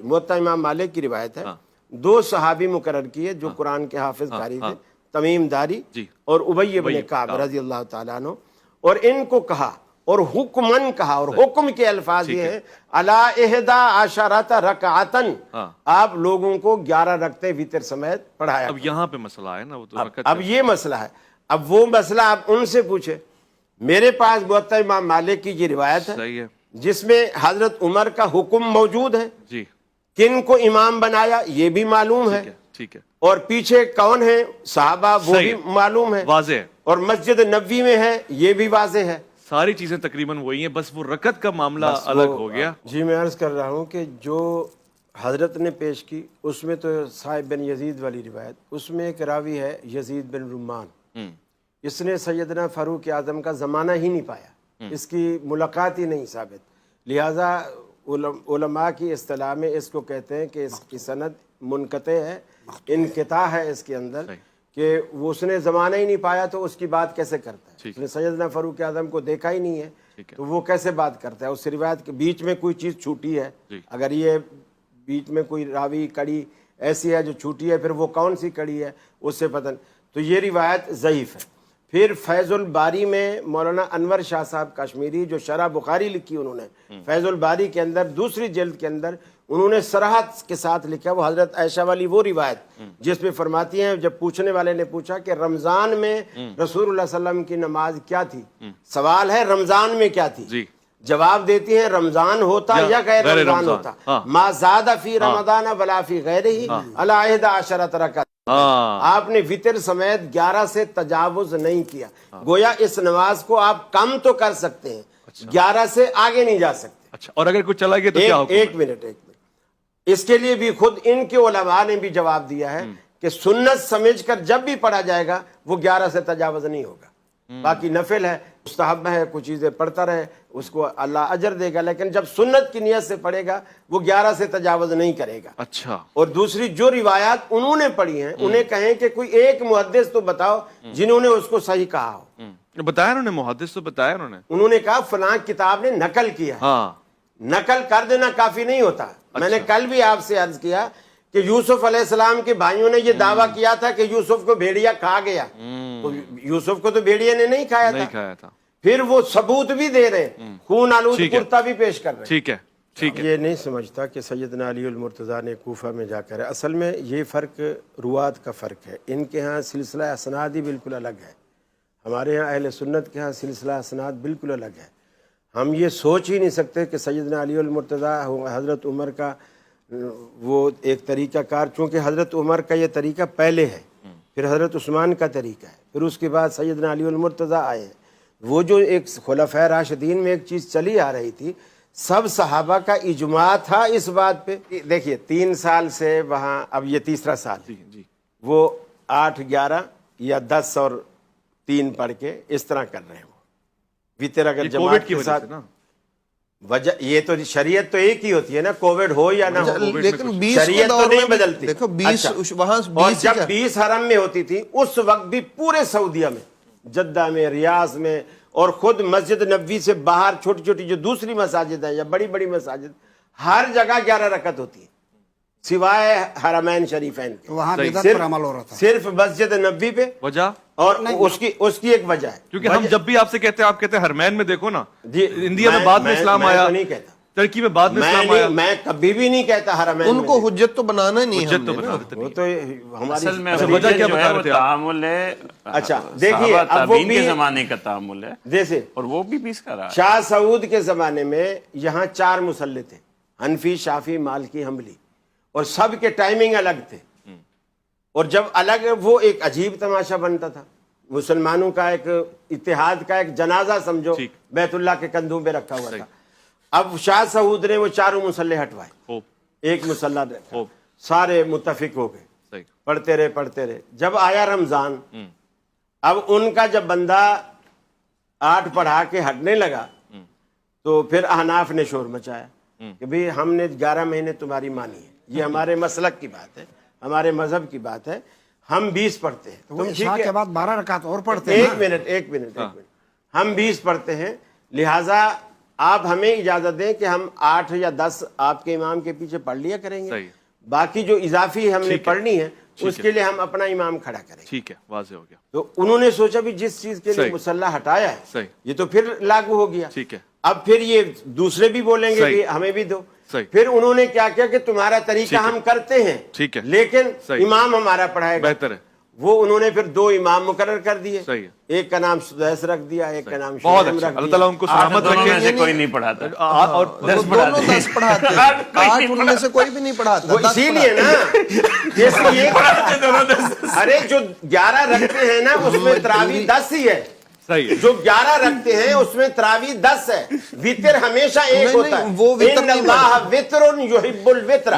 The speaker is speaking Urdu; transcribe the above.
موطا امام مالک کی روایت ہے، دو صحابی مقرر کیے جو قرآن کے حافظ قاری تھے، تمیم داری اور ابی بن کعب رضی اللہ تعالیٰ عنہ، اور ان کو کہا اور حکمن کہا، اور حکم کے الفاظ یہ ہیں الا احدا عشرۃ رکعتن، آپ لوگوں کو 11 رکعتیں وتر سمیت پڑھایا۔ اب یہاں پہ مسئلہ ہے نا، وہ تو اب یہ مسئلہ ہے، اب وہ مسئلہ آپ ان سے پوچھے۔ میرے پاس موطا امام مالک کی یہ روایت ہے صحیح ہے جس میں حضرت عمر کا حکم موجود ہے، جی، کن کو امام بنایا یہ بھی معلوم ہے، ٹھیک ہے، اور پیچھے کون ہیں صحابہ وہ بھی معلوم ہے، واضح ہے، اور مسجد نبوی میں ہے یہ بھی واضح ہے، ساری چیزیں تقریباً وہی ہیں، بس وہ رکعت کا معاملہ الگ ہو گیا۔ جی میں عرض کر رہا ہوں کہ جو حضرت نے پیش کی اس میں تو صاحب بن یزید والی روایت، اس میں ایک راوی ہے یزید بن رمان، اس نے سیدنا فاروق اعظم کا زمانہ ہی نہیں پایا، اس کی ملاقات ہی نہیں ثابت، لہٰذا علماء کی اصطلاح میں اس کو کہتے ہیں کہ اس کی سند منقطع ہے، انقطاع ہے اس کے اندر، کہ وہ اس نے زمانہ ہی نہیں پایا تو اس کی بات کیسے کرتا ہے، اس نے سیدنا فاروق اعظم کو دیکھا ہی نہیں ہے تو وہ کیسے بات کرتا ہے، اس روایت کے بیچ میں کوئی چیز چھوٹی ہے، اگر یہ بیچ میں کوئی راوی کڑی ایسی ہے جو چھوٹی ہے، پھر وہ کون سی کڑی ہے اس سے پتہ نہیں، تو یہ روایت ضعیف ہے۔ پھر فیض الباری میں مولانا انور شاہ صاحب کشمیری جو شرح بخاری لکھی انہوں نے، فیض الباری کے اندر دوسری جلد کے اندر انہوں نے صراحت کے ساتھ لکھا، وہ حضرت عائشہ والی وہ روایت جس میں فرماتی ہیں جب پوچھنے والے نے پوچھا کہ رمضان میں رسول اللہ صلی اللہ علیہ وسلم کی نماز کیا تھی، سوال ہے رمضان میں کیا تھی، جواب دیتی ہیں رمضان ہوتا یا غیر رمضان ہوتا، ما زاد فی رمضان ولا فی غیرہ الا 11 رکعت، آپ نے وتر سمیت 11 سے تجاوز نہیں کیا، گویا اس نماز کو آپ کم تو کر سکتے ہیں، 11 سے آگے نہیں جا سکتے۔ اچھا، اور اگر کوئی چلا گیا تو کیا حکم ہے؟ ایک منٹ اس کے لیے بھی خود ان کے علماء نے بھی جواب دیا ہے کہ سنت سمجھ کر جب بھی پڑھا جائے گا وہ 11 سے تجاوز نہیں ہوگا، باقی نفل ہے، مستحب ہے، کچھ چیزیں پڑھتا رہے اس کو اللہ اجر دے گا، لیکن جب سنت کی نیت سے پڑھے گا وہ 11 سے تجاوز نہیں کرے گا۔ اچھا، اور دوسری جو روایات انہوں نے پڑھی ہیں انہیں کہیں کہ کوئی ایک محدث تو بتاؤ جنہوں نے اس کو صحیح کہا ہو۔ بتایا انہوں نے، محدث تو بتایا انہوں نے کہا فلاں کتاب نے نقل کیا ہے، نقل کر دینا کافی نہیں ہوتا۔ میں نے کل بھی آپ سے عرض کیا کہ یوسف علیہ السلام کے بھائیوں نے یہ دعویٰ کیا تھا کہ یوسف کو بھیڑیا کھا گیا، تو یوسف کو تو بھیڑیا نے نہیں کھایا تھا، پھر وہ ثبوت بھی دے رہے، خون آلود کرتا بھی پیش کر رہے۔ ٹھیک ہے، ٹھیک ہے۔ یہ نہیں سمجھتا کہ سیدنا علی المرتضیٰ نے کوفہ میں جا کر، اصل میں یہ فرق روات کا فرق ہے، ان کے ہاں سلسلہ اسناد ہی بالکل الگ ہے، ہمارے ہاں اہل سنت کے ہاں سلسلہ اسناد بالکل الگ ہے۔ ہم یہ سوچ ہی نہیں سکتے کہ سیدنا علی المرتضیٰ حضرت عمر کا وہ ایک طریقہ کار، چونکہ حضرت عمر کا یہ طریقہ پہلے ہے، پھر حضرت عثمان کا طریقہ ہے، پھر اس کے بعد سیدنا علی المرتضیٰ آئے ہیں۔ وہ جو ایک خلفائے راشدین میں ایک چیز چلی آ رہی تھی، سب صحابہ کا اجماع تھا اس بات پہ۔ دیکھیے 3 سال سے وہاں، اب یہ تیسرا سال ہے، وہ 8 11 یا 10 اور 3 پڑھ کے اس طرح کر رہے ہیں، وتر اگر جماعت کے ساتھ وجہ، یہ تو شریعت تو ایک ہی ہوتی ہے نا، کووڈ ہو یا نہ ہو، لیکن شریعت تو نہیں بدلتی۔ دیکھو 20 وہاں اور جب 20 حرم میں ہوتی تھی اس وقت بھی پورے سعودیہ میں، جدہ میں، ریاض میں، اور خود مسجد نبوی سے باہر چھوٹی چھوٹی جو دوسری مساجد ہیں یا بڑی بڑی مساجد، ہر جگہ 11 رکعت ہوتی ہے سوائے حرمین شریفین کے، وہاں بدعت پر عمل ہو رہا تھا صرف مسجد نبوی پہ۔ وجہ اور اس کی ایک وجہ ہے، کیونکہ ہم جب بھی آپ سے کہتے ہیں، آپ کہتے ہیں حرمین میں دیکھو نا، جی انڈیا میں بعد میں اسلام آیا، نہیں کہتا، ترکی میں بعد میں اسلام آیا، میں کبھی بھی نہیں کہتا حرمین، ان کو حجت تو بنانا نہیں ہے، حجت تو بتا دیتے وہ تو ہماری اصل میں وجہ کیا بتا رہے تھے آپ؟ تعامل ہے، اچھا دیکھیے صحابہ اب وہ تابعین بھی کے زمانے کا تعامل ہے، جیسے اور وہ بھی 20 کا رہا ہے۔ شاہ سعود کے زمانے میں یہاں 4 مسلح تھے، حنفی، شافعی، مالکی، حنبلی، اور سب کے ٹائمنگ الگ تھے، اور جب الگ وہ ایک عجیب تماشا بنتا تھا، مسلمانوں کا ایک اتحاد کا ایک جنازہ سمجھو بیت اللہ کے کندھوں پہ رکھا ہوا تھا۔ اب شاہ سعود نے وہ 4 مسلح ہٹوائے، ایک مسلح رکھا، سارے متفق ہو گئے، پڑھتے رہے، جب آیا رمضان، اب ان کا جب بندہ 8 پڑھا کے ہٹنے لگا تو پھر احناف نے شور مچایا کہ بھئی ہم نے 11 مہینے تمہاری مانی ہے، یہ ہمارے مسلک کی بات ہے، ہمارے مذہب کی بات ہے، ہم 20 پڑھتے ہیں، وہ تم عشاء ٹھیک کے ہے، بعد 12 رکعت اور پڑھتے ہیں۔ ایک منٹ، ہم 20 پڑھتے ہیں، لہٰذا آپ ہمیں اجازت دیں کہ ہم 8 یا 10 آپ کے امام کے پیچھے پڑھ لیا کریں گے, صحیح. باقی جو اضافی ہم نے ٹھیک ہے. پڑھنی ہے ٹھیک اس ہے. کے لیے ہم اپنا امام کھڑا کریں گے. ٹھیک ہے, واضح ہو گیا. تو انہوں نے سوچا بھی جس چیز کے لیے صحیح. مصلی ہٹایا ہے صحیح. یہ تو پھر لاگو ہو گیا. ٹھیک ہے. اب پھر یہ دوسرے بھی بولیں گے صحیح. کہ ہمیں بھی دو. صحیح. پھر انہوں نے کیا کیا کہ تمہارا طریقہ ٹھیک ہے. ہم کرتے ہیں, ٹھیک ہے. لیکن صحیح. امام ہمارا پڑھائے گا. بہتر ہے. وہ انہوں نے پھر 2 امام مقرر کر دیے. صحیح ہے. ایک کا نام سدیس رکھ دیا, ایک کا نام بہت شیم اچھا, رکھ اللہ دیا. تعالیٰ ان کو سلامت دونوں میں رکھے. سے کوئی نہیں پڑھاتا. اور دونوں 10 پڑھاتے ہیں, 8 ان میں سے کوئی بھی نہیں پڑھاتا. وہ اسی لیے نا جیسے یہ ارے جو 11 رکھتے ہیں نا اس میں تراویح 10 ہی ہے. صحیح ہے. جو 11 رکھتے ہیں اس میں تراویح 10 ہے. وطر ہمیشہ ایک نہیں، ہوتا ہے. وہ وطر ان نہیں اللہ وطر یحب الوطر.